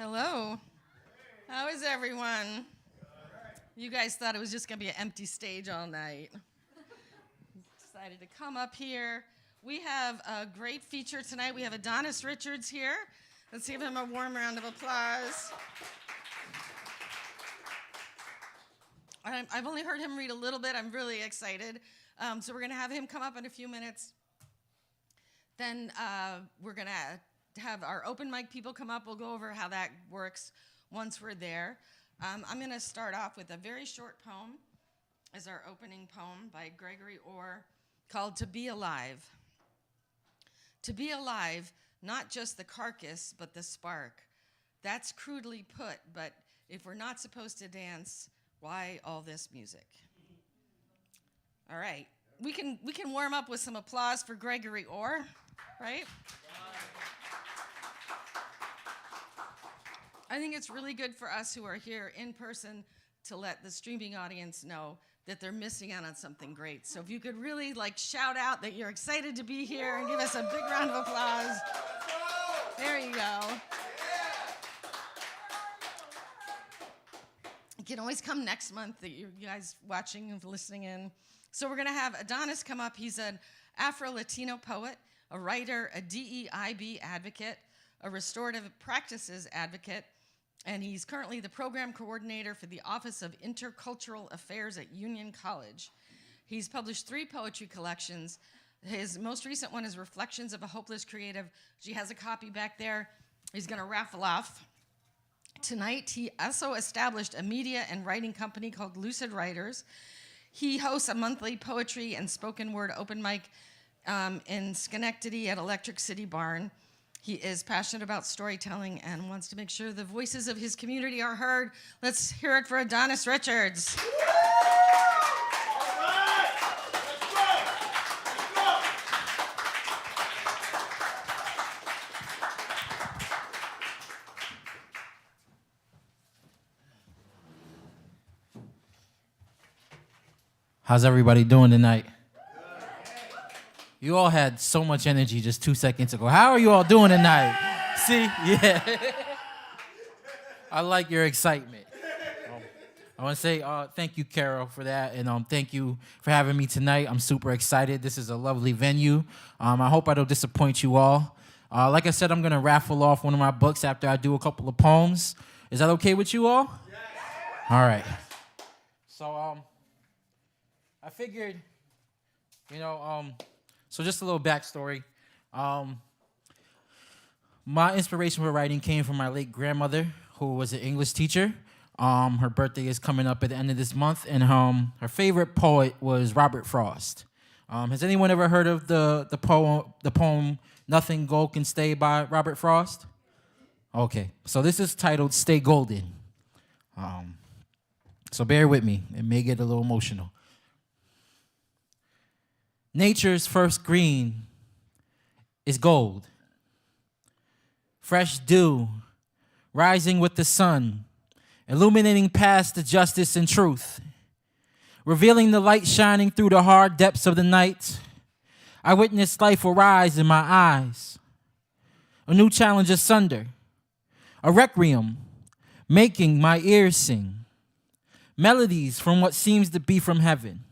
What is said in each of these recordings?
Hello. How is everyone? You guys thought it was just going to be an empty stage all night. Decided to come up here. We have a great feature tonight. We have Adonis Richards here. Let's give him a warm round of applause. I've only heard him read a little bit. I'm really excited. So we're going to have him come up in a few minutes. Then we're going to have our open mic people come up. We'll go over how that works once we're there. I'm going to start off with a very short poem as our opening poem by Gregory Orr called To Be Alive. To be alive, not just the carcass, but the spark. That's crudely put, but if we're not supposed to dance, why all this music? All right. We can warm up with some applause for Gregory Orr, right? I think it's really good for us who are here in person to let the streaming audience know that they're missing out on something great. So if you could really shout out that you're excited to be here and give us a big round of applause. There you go. You can always come next month, that you guys watching and listening in. So we're going to have Adonis come up. He's an Afro-Latino poet, a writer, a DEIB advocate, a restorative practices advocate, and he's currently the program coordinator for the Office of Intercultural Affairs at Union College. He's published 3 poetry collections. His most recent one is Reflections of a Hopeless Creative. She has a copy back there. He's going to raffle off. Tonight, he also established a media and writing company called Lucid Writers. He hosts a monthly poetry and spoken word open mic in Schenectady at Electric City Barn. He is passionate about storytelling and wants to make sure the voices of his community are heard. Let's hear it for Adonis Richards. How's everybody doing tonight? You all had so much energy just 2 seconds ago. How are you all doing tonight? See? Yeah. I like your excitement. I want to say thank you, Carol, for that, and thank you for having me tonight. I'm super excited. This is a lovely venue. I hope I don't disappoint you all. Like I said, I'm going to raffle off one of my books after I do a couple of poems. Is that okay with you all? Yes. All right. So I figured, so just a little backstory. My inspiration for writing came from my late grandmother, who was an English teacher. Her birthday is coming up at the end of this month, and her favorite poet was Robert Frost. Has anyone ever heard of the poem "Nothing Gold Can Stay" by Robert Frost? Okay, so this is titled "Stay Golden." So bear with me; it may get a little emotional. Nature's first green is gold. Fresh dew rising with the sun, illuminating past the justice and truth, revealing the light shining through the hard depths of the night. I witnessed life arise in my eyes, a new challenge asunder, a requiem making my ears sing, melodies from what seems to be from heaven.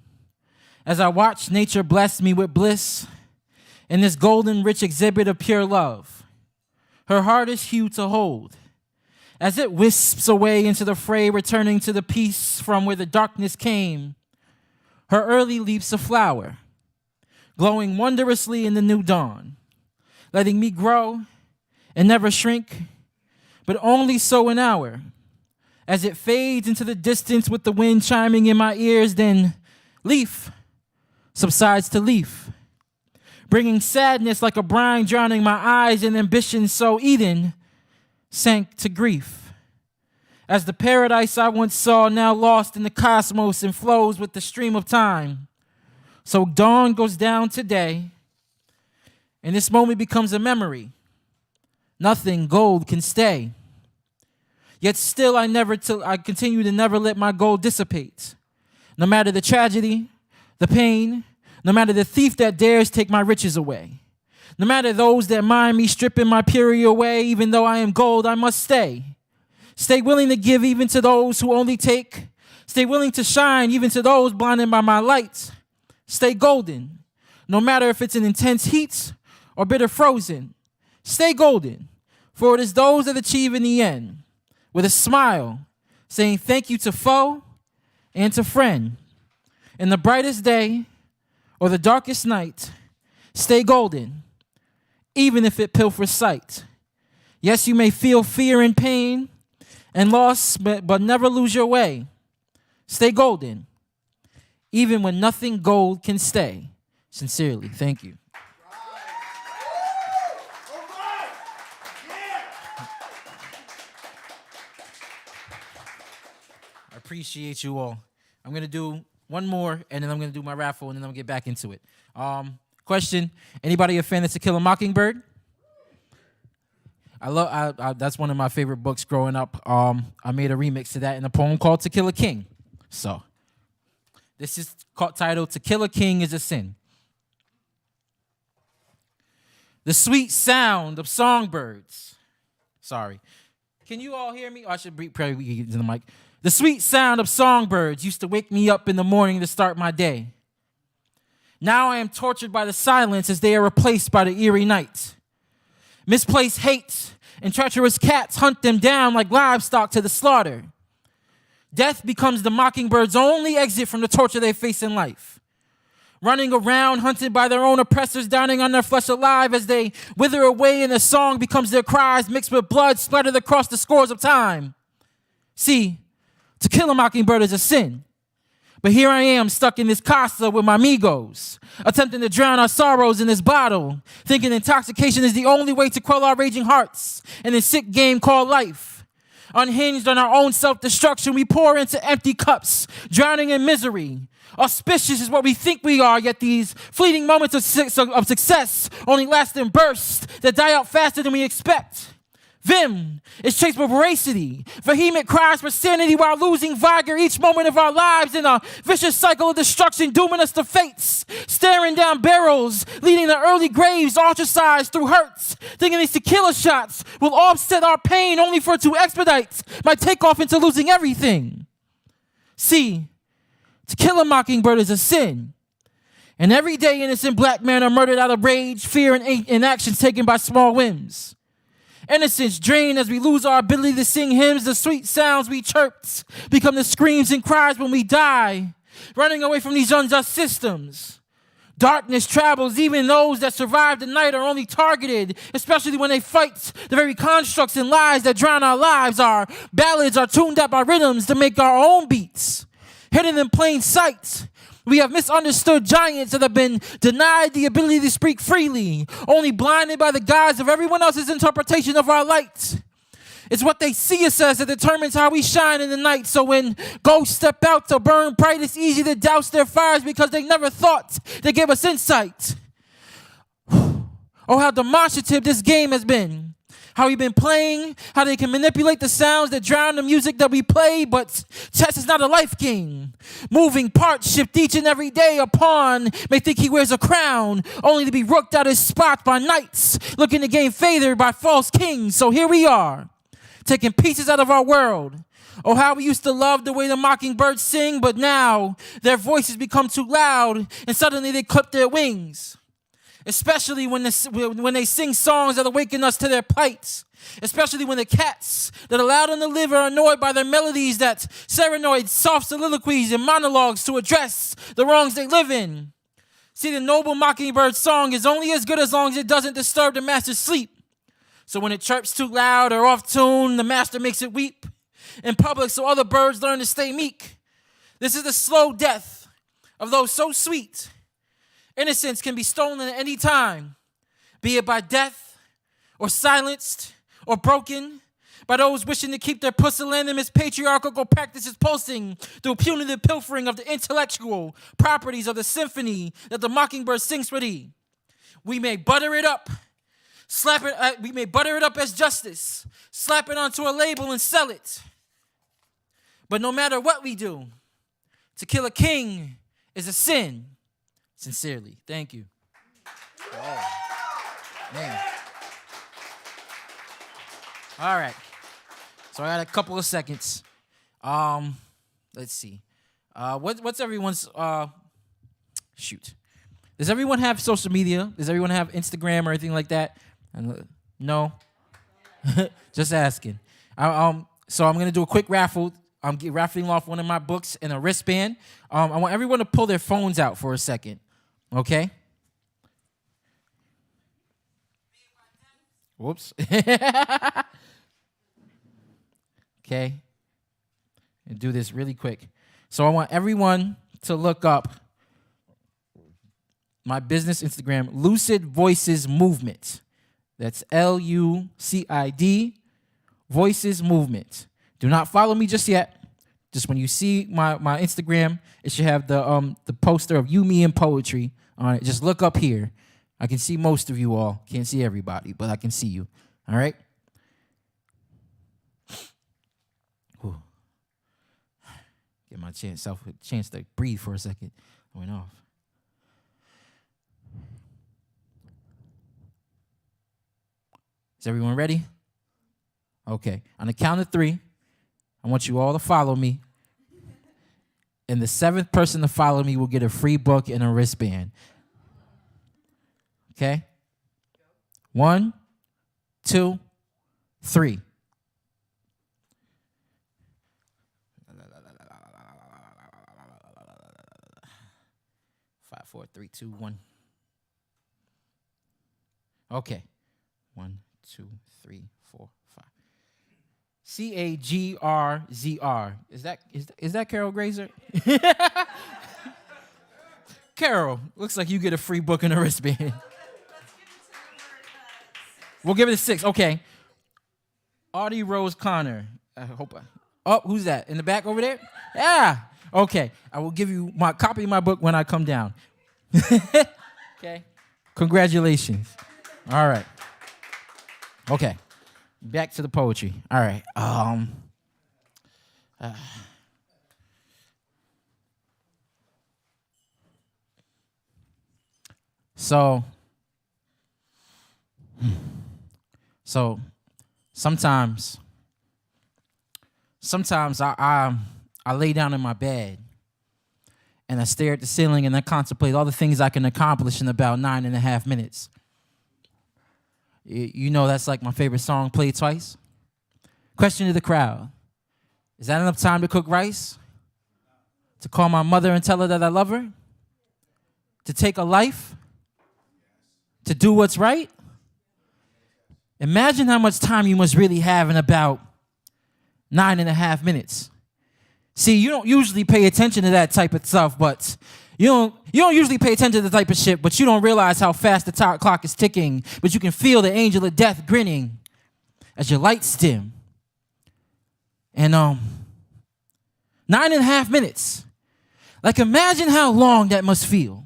As I watch nature bless me with bliss in this golden rich exhibit of pure love, her hardest hue to hold, as it wisps away into the fray, returning to the peace from where the darkness came, her early leaps of flower, glowing wondrously in the new dawn, letting me grow and never shrink, but only so an hour, as it fades into the distance with the wind chiming in my ears, then leaf subsides to leaf, bringing sadness like a brine drowning my eyes, and ambition so Eden sank to grief. As the paradise I once saw, now lost in the cosmos and flows with the stream of time. So dawn goes down today, and this moment becomes a memory. Nothing gold can stay. Yet still I continue to never let my gold dissipate. No matter the tragedy, the pain, no matter the thief that dares take my riches away. No matter those that mind me stripping my purity away, even though I am gold, I must stay. Stay willing to give even to those who only take. Stay willing to shine even to those blinded by my light. Stay golden, no matter if it's in intense heat or bitter frozen. Stay golden, for it is those that achieve in the end, with a smile, saying thank you to foe and to friend. In the brightest day or the darkest night, stay golden, even if it pilfers sight. Yes, you may feel fear and pain and loss, but never lose your way. Stay golden, even when nothing gold can stay. Sincerely, thank you. I appreciate you all. I'm going to do one more, and then I'm going to do my raffle, and then I'm going to get back into it. Question, anybody a fan of To Kill a Mockingbird? That's one of my favorite books growing up. I made a remix to that in a poem called To Kill a King. So, this is titled To Kill a King is a Sin. The sweet sound of songbirds. Sorry. Can you all hear me? I should probably get into the mic. The sweet sound of songbirds used to wake me up in the morning to start my day. Now I am tortured by the silence as they are replaced by the eerie night. Misplaced hate and treacherous cats hunt them down like livestock to the slaughter. Death becomes the mockingbird's only exit from the torture they face in life. Running around, hunted by their own oppressors, downing on their flesh alive as they wither away, and the song becomes their cries mixed with blood splattered across the scores of time. See, to kill a mockingbird is a sin. But here I am stuck in this casa with my amigos, attempting to drown our sorrows in this bottle, thinking intoxication is the only way to quell our raging hearts in this sick game called life. Unhinged on our own self-destruction, we pour into empty cups, drowning in misery. Auspicious is what we think we are, yet these fleeting moments of success only last in bursts that die out faster than we expect. Vim is chased with voracity, vehement cries for sanity while losing vigor each moment of our lives in a vicious cycle of destruction, dooming us to fates, staring down barrels, leading to early graves, ostracized through hurts, thinking these tequila shots will offset our pain only for it to expedite my takeoff into losing everything. See, to kill a mockingbird is a sin. And every day innocent black men are murdered out of rage, fear, and actions taken by small whims. Innocence drained as we lose our ability to sing hymns. The sweet sounds we chirped become the screams and cries when we die, running away from these unjust systems. Darkness travels, even those that survive the night are only targeted, especially when they fight the very constructs and lies that drown our lives. Our ballads are tuned up by rhythms to make our own beats. Hidden in plain sight, we have misunderstood giants that have been denied the ability to speak freely, only blinded by the guise of everyone else's interpretation of our light. It's what they see us as that determines how we shine in the night. So when ghosts step out to burn bright, it's easy to douse their fires because they never thought they gave us insight. Oh, how demonstrative this game has been. How we've been playing, how they can manipulate the sounds that drown the music that we play, but chess is not a life game. Moving parts shift each and every day. A pawn may think he wears a crown, only to be rooked out his spot by knights, looking to gain favor by false kings. So here we are, taking pieces out of our world. Oh, how we used to love the way the mockingbirds sing, but now their voices become too loud, and suddenly they clip their wings. Especially when they sing songs that awaken us to their plight. Especially when the cats that allow them to live are annoyed by their melodies that serenade soft soliloquies and monologues to address the wrongs they live in. See, the noble mockingbird song is only as good as long as it doesn't disturb the master's sleep. So when it chirps too loud or off tune, the master makes it weep in public so other birds learn to stay meek. This is the slow death of those so sweet. Innocence can be stolen at any time, be it by death or silenced or broken by those wishing to keep their pusillanimous patriarchal practices pulsing through punitive pilfering of the intellectual properties of the symphony that the mockingbird sings for thee. We may butter it up, we may butter it up as justice, slap it onto a label and sell it. But no matter what we do, to kill a king is a sin. Sincerely, thank you. Oh, man. All right. So I got a couple of seconds. Let's see. What's everyone's shoot? Does everyone have social media? Does everyone have Instagram or anything like that? No? Just asking. So I'm gonna do a quick raffle. I'm raffling off one of my books and a wristband. I want everyone to pull their phones out for a second. Okay? Whoops. Okay? And do this really quick. So I want everyone to look up my business Instagram, Lucid Voices Movement. That's LUCID Voices Movement. Do not follow me just yet. Just when you see my Instagram, it should have the poster of You, Me, and Poetry on it. Just look up here. I can see most of you all. Can't see everybody, but I can see you. All right? Whew. Get myself a chance to breathe for a second. I went off. Is everyone ready? Okay. On the count of 3, I want you all to follow me. And the 7th person to follow me will get a free book and a wristband. Okay? 1, 2, 3. 5, 4, 3, 2, 1. Okay. 1, 2, 3, 4, 5. CAGRZR. Is that Carol Grazer? Carol, looks like you get a free book and a wristband. We'll give it a 6. Okay. Audie Rose Connor. Who's that? In the back over there? Yeah. Okay. I will give you my copy of my book when I come down. Okay. Congratulations. All right. Okay. Back to the poetry. All right. So sometimes I lay down in my bed and I stare at the ceiling and I contemplate all the things I can accomplish in about 9.5 minutes. You know that's like my favorite song, Played Twice. Question to the crowd. Is that enough time to cook rice? To call my mother and tell her that I love her? To take a life? To do what's right? Imagine how much time you must really have in about 9.5 minutes. See, you don't usually pay attention to that type of stuff, but you don't usually pay attention to the type of shit, but you don't realize how fast the clock is ticking, but you can feel the angel of death grinning as your lights dim. And 9.5 minutes. Like, imagine how long that must feel.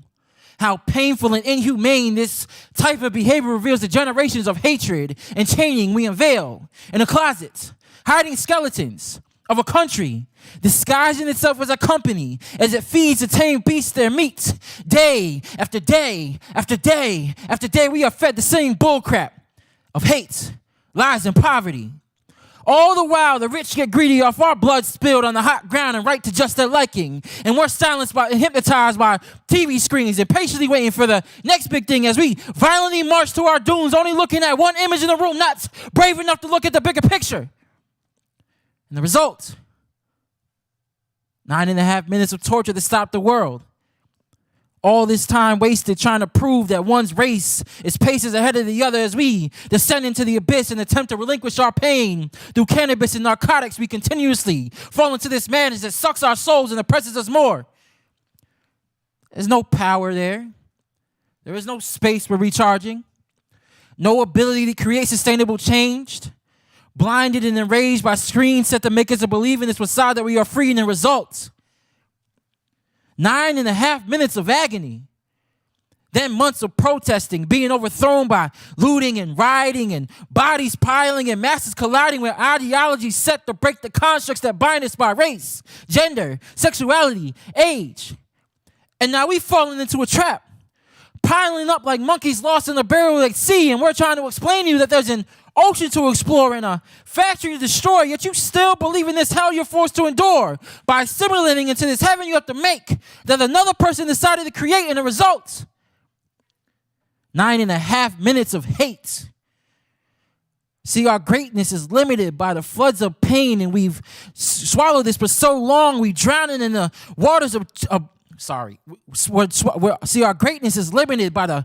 How painful and inhumane this type of behavior reveals the generations of hatred and chaining we unveil in a closet, hiding skeletons of a country, disguising itself as a company as it feeds the tame beasts their meat. Day after day after day after day, we are fed the same bullcrap of hate, lies, and poverty. All the while, the rich get greedy off our blood spilled on the hot ground and right to just their liking. And we're silenced and hypnotized by TV screens and patiently waiting for the next big thing as we violently march to our dooms, only looking at one image in the room, not brave enough to look at the bigger picture. And the result, 9.5 minutes of torture to stop the world. All this time wasted trying to prove that one's race is paces ahead of the other as we descend into the abyss and attempt to relinquish our pain. Through cannabis and narcotics, we continuously fall into this madness that sucks our souls and oppresses us more. There's no power there. There is no space for recharging. No ability to create sustainable change. Blinded and enraged by screens set to make us believe in this facade that we are free in the results. 9.5 minutes of agony. Then months of protesting, being overthrown by looting and rioting and bodies piling and masses colliding with ideologies set to break the constructs that bind us by race, gender, sexuality, age. And now we've fallen into a trap, piling up like monkeys lost in a barrel like sea, and we're trying to explain to you that there's an ocean to explore, and a factory to destroy, yet you still believe in this hell you're forced to endure by assimilating into this heaven you have to make that another person decided to create, and the result, 9.5 minutes of hate. See, our greatness is limited by the floods of pain, and we've swallowed this for so long, we drown it in the waters of see, our greatness is limited by the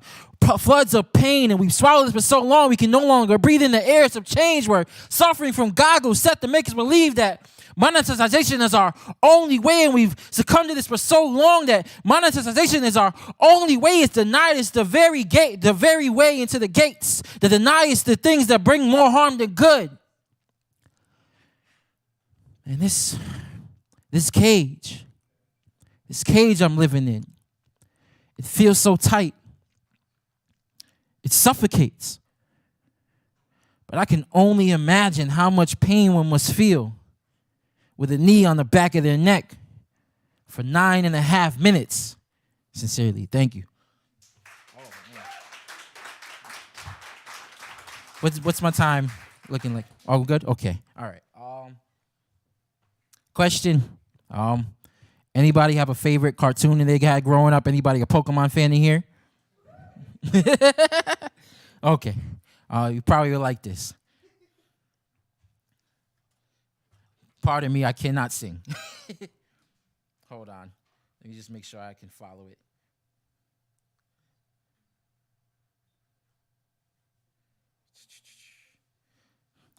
floods of pain, and we've swallowed this for so long, we can no longer breathe in the airs of change. We're suffering from goggles set to make us believe that monetization is our only way, and we've succumbed to this for so long that monetization is our only way. It's denied us the very gate, the very way into the gates, that deny us the things that bring more harm than good. And this cage I'm living in, it feels so tight. It suffocates. But I can only imagine how much pain one must feel with a knee on the back of their neck for 9.5 minutes. Sincerely, thank you. What's my time looking like? Oh, good? Okay. All right. Question. Anybody have a favorite cartoon that they had growing up? Anybody a Pokemon fan in here? Okay. You probably will like this. Pardon me, I cannot sing. Hold on. Let me just make sure I can follow it.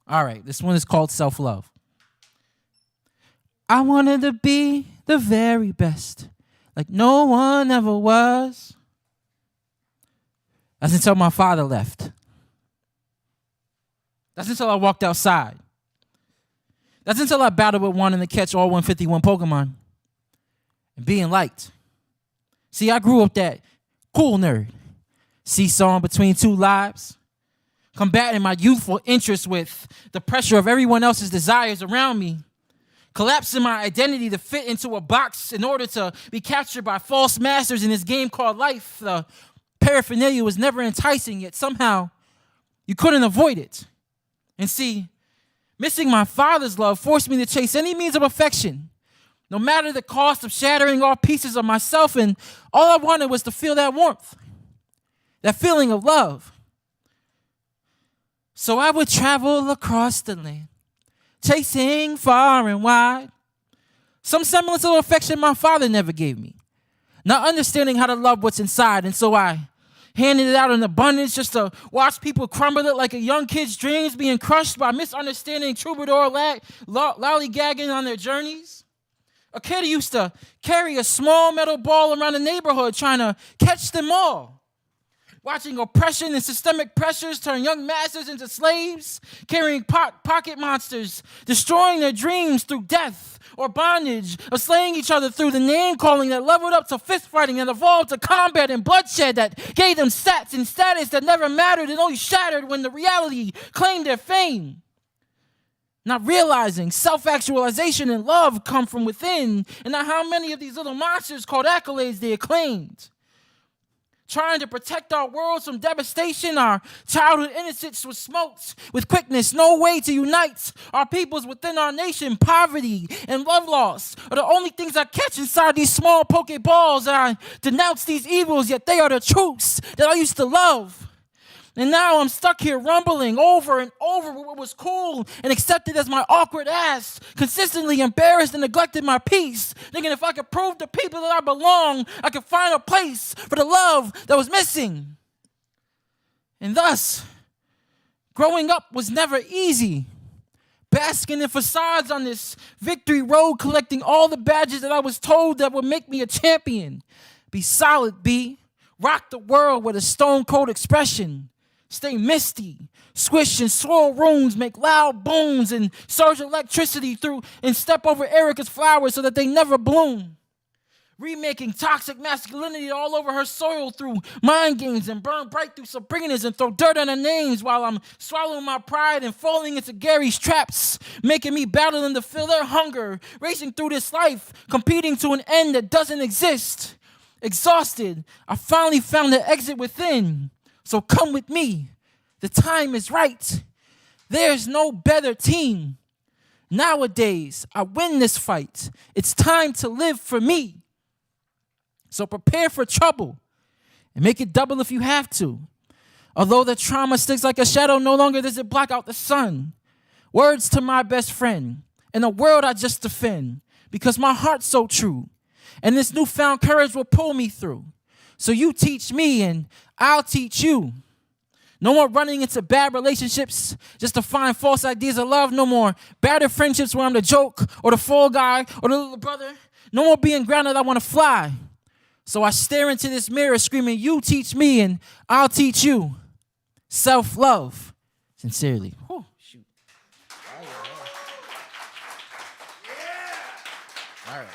All right, this one is called Self-Love. I wanted to be the very best, like no one ever was. That's until my father left. That's until I walked outside. That's until I battled with wanting to catch all 151 Pokemon and being liked. See, I grew up that cool nerd, seesawing between two lives, combating my youthful interests with the pressure of everyone else's desires around me, collapsing my identity to fit into a box in order to be captured by false masters in this game called life. The paraphernalia was never enticing, yet somehow you couldn't avoid it. And see, missing my father's love forced me to chase any means of affection, no matter the cost of shattering all pieces of myself, and all I wanted was to feel that warmth, that feeling of love. So I would travel across the land, chasing far and wide some semblance of affection my father never gave me, not understanding how to love what's inside. And so I handed it out in abundance just to watch people crumble it like a young kid's dreams being crushed by misunderstanding troubadour lollygagging on their journeys. A kid who used to carry a small metal ball around the neighborhood trying to catch them all. Watching oppression and systemic pressures turn young masters into slaves, carrying pocket monsters, destroying their dreams through death or bondage, or slaying each other through the name-calling that leveled up to fist-fighting and evolved to combat and bloodshed that gave them stats and status that never mattered and only shattered when the reality claimed their fame. Not realizing self-actualization and love come from within, and not how many of these little monsters called accolades they acclaimed. Trying to protect our worlds from devastation, our childhood innocence was smoked with quickness. No way to unite our peoples within our nation. Poverty and love loss are the only things I catch inside these small Pokeballs. And I denounce these evils, yet they are the truths that I used to love. And now I'm stuck here rumbling over and over with what was cool and accepted as my awkward ass, consistently embarrassed and neglected my peace, thinking if I could prove to people that I belong, I could find a place for the love that was missing. And thus, growing up was never easy. Basking in facades on this victory road, collecting all the badges that I was told that would make me a champion. Be solid, B. Rock the world with a stone cold expression. Stay misty, squish and swirl rooms, make loud booms and surge electricity through and step over Erica's flowers so that they never bloom. Remaking toxic masculinity all over her soil through mind games and burn bright through Sabrina's and throw dirt on her names while I'm swallowing my pride and falling into Gary's traps, making me battle them to fill their hunger, racing through this life, competing to an end that doesn't exist. Exhausted, I finally found the exit within. So come with me. The time is right. There's no better team. Nowadays, I win this fight. It's time to live for me. So prepare for trouble and make it double if you have to. Although the trauma sticks like a shadow, no longer does it block out the sun. Words to my best friend. In a world I just defend, because my heart's so true. And this newfound courage will pull me through. So you teach me and I'll teach you. No more running into bad relationships just to find false ideas of love. No more battered friendships where I'm the joke or the fall guy or the little brother. No more being grounded, I want to fly. So I stare into this mirror screaming, you teach me and I'll teach you. Self-love. Sincerely. Oh, shoot. All right.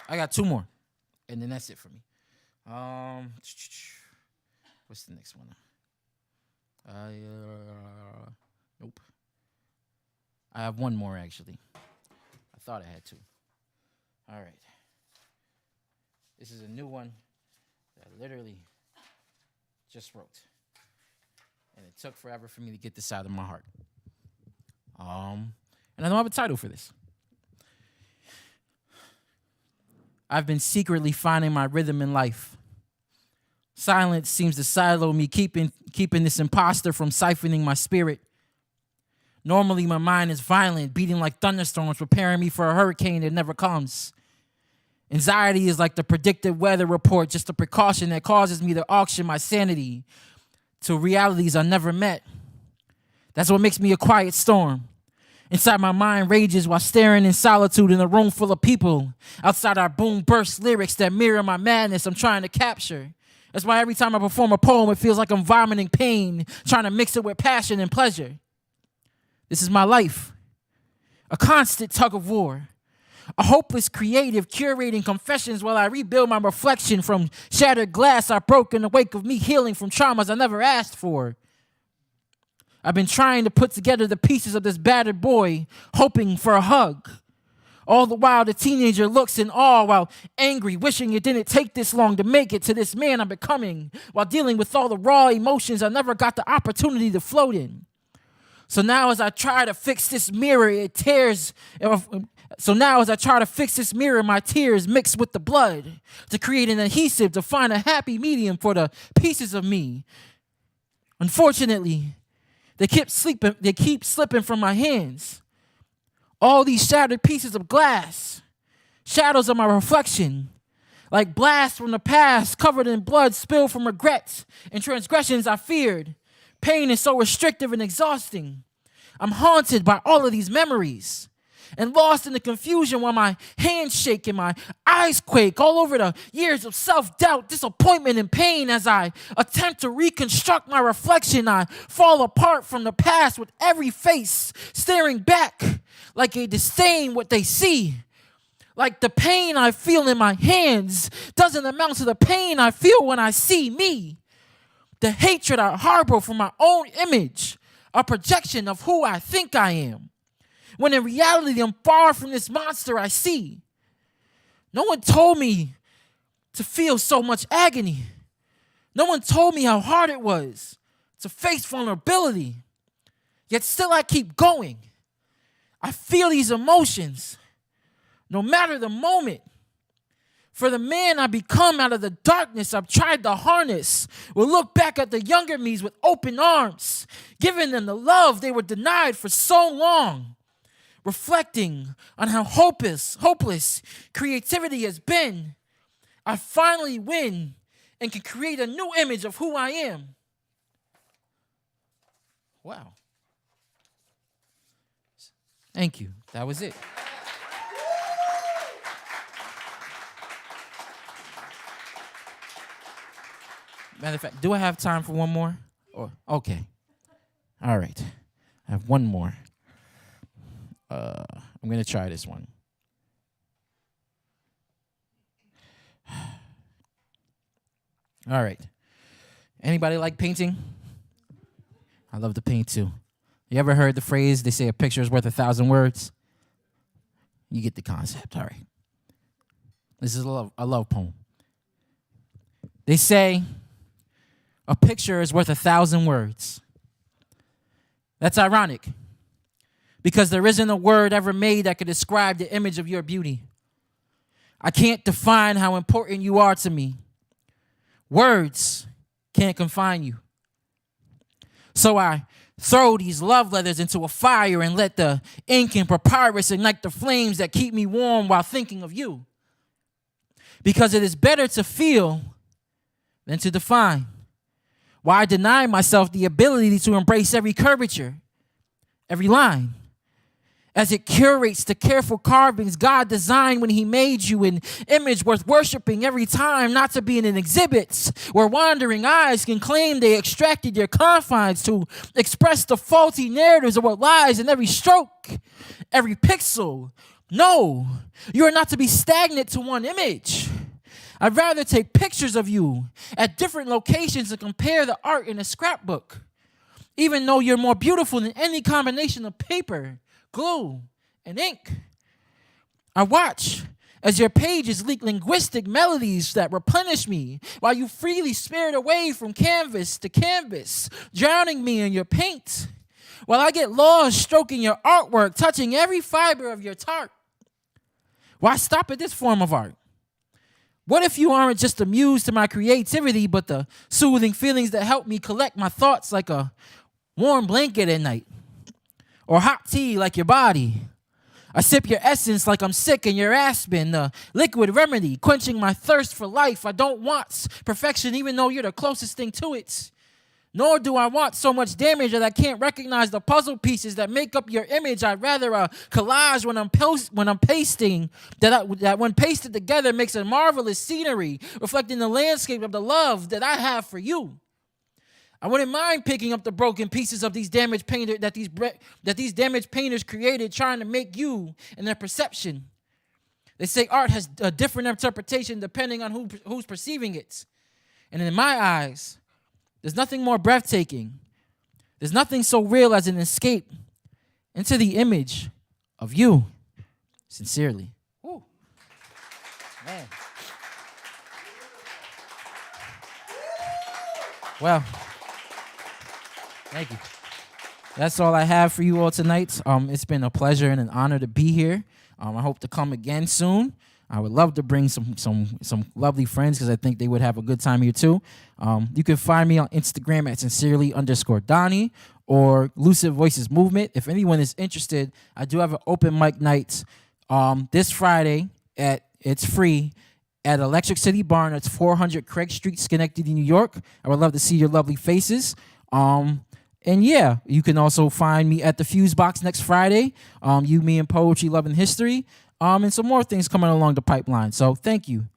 I got two more, and then that's it for me. What's the next one? Nope. I have one more, actually. I thought I had two. All right. This is a new one that I literally just wrote. And it took forever for me to get this out of my heart. And I don't have a title for this. I've been secretly finding my rhythm in life. Silence seems to silo me, keeping this imposter from siphoning my spirit. Normally, my mind is violent, beating like thunderstorms, preparing me for a hurricane that never comes. Anxiety is like the predicted weather report, just a precaution that causes me to auction my sanity to realities I never met. That's what makes me a quiet storm. Inside my mind rages while staring in solitude in a room full of people. Outside are boom burst lyrics that mirror my madness I'm trying to capture. That's why every time I perform a poem, it feels like I'm vomiting pain, trying to mix it with passion and pleasure. This is my life. A constant tug of war. A hopeless creative curating confessions while I rebuild my reflection from shattered glass I broke in the wake of me healing from traumas I never asked for. I've been trying to put together the pieces of this battered boy, hoping for a hug. All the while, the teenager looks in awe while angry, wishing it didn't take this long to make it to this man I'm becoming, while dealing with all the raw emotions I never got the opportunity to float in. So now as I try to fix this mirror, my tears mix with the blood to create an adhesive to find a happy medium for the pieces of me. Unfortunately, they keep slipping from my hands. All these shattered pieces of glass, shadows of my reflection, like blasts from the past covered in blood spilled from regrets and transgressions I feared. Pain is so restrictive and exhausting. I'm haunted by all of these memories and lost in the confusion while my hands shake and my eyes quake all over the years of self-doubt, disappointment, and pain. As I attempt to reconstruct my reflection, I fall apart from the past with every face staring back like a disdain what they see. Like the pain I feel in my hands doesn't amount to the pain I feel when I see me. The hatred I harbor for my own image, a projection of who I think I am. When in reality, I'm far from this monster I see. No one told me to feel so much agony. No one told me how hard it was to face vulnerability. Yet still I keep going. I feel these emotions, no matter the moment. For the man I become out of the darkness I've tried to harness will look back at the younger me's with open arms, giving them the love they were denied for so long. Reflecting on how hopeless creativity has been, I finally win and can create a new image of who I am. Wow. Thank you. That was it. Matter of fact, do I have time for one more? Okay. All right. I have one more. I'm going to try this one. All right. Anybody like painting? I love to paint too. You ever heard the phrase, they say a picture is worth 1,000 words? You get the concept. All right. This is a love poem. They say, A picture is worth 1,000 words. That's ironic, because there isn't a word ever made that could describe the image of your beauty. I can't define how important you are to me. Words can't confine you. So I throw these love letters into a fire and let the ink and papyrus ignite the flames that keep me warm while thinking of you. Because it is better to feel than to define. Why I deny myself the ability to embrace every curvature, every line, as it curates the careful carvings God designed when he made you, an image worth worshiping every time, not to be in an exhibit where wandering eyes can claim they extracted your confines to express the faulty narratives of what lies in every stroke, every pixel. No, you are not to be stagnant to one image. I'd rather take pictures of you at different locations and compare the art in a scrapbook, even though you're more beautiful than any combination of paper, glue, and ink. I watch as your pages leak linguistic melodies that replenish me while you freely spirit away from canvas to canvas, drowning me in your paint, while I get lost stroking your artwork, touching every fiber of your tart. Why stop at this form of art? What if you aren't just a muse to my creativity, but the soothing feelings that help me collect my thoughts like a warm blanket at night? Or hot tea like your body. I sip your essence like I'm sick and your aspen, the liquid remedy, quenching my thirst for life. I don't want perfection even though you're the closest thing to it. Nor do I want so much damage that I can't recognize the puzzle pieces that make up your image. I'd rather a collage when I'm pasting, that when pasted together makes a marvelous scenery, reflecting the landscape of the love that I have for you. I wouldn't mind picking up the broken pieces of these damaged painters that these damaged painters created, trying to make you and their perception. They say art has a different interpretation depending on who's perceiving it. And in my eyes, there's nothing more breathtaking. There's nothing so real as an escape into the image of you. Sincerely. Woo. Man. Well, thank you. That's all I have for you all tonight. It's been a pleasure and an honor to be here. I hope to come again soon. I would love to bring some lovely friends because I think they would have a good time here too. You can find me on Instagram at sincerely_Donnie or Lucid Voices Movement. If anyone is interested, I do have an open mic night this Friday it's free at Electric City Barn. It's 400 Craig Street, Schenectady, New York. I would love to see your lovely faces. And yeah, you can also find me at the Fuse Box next Friday. You, Me, and Poetry, Love, and History. And some more things coming along the pipeline. So thank you.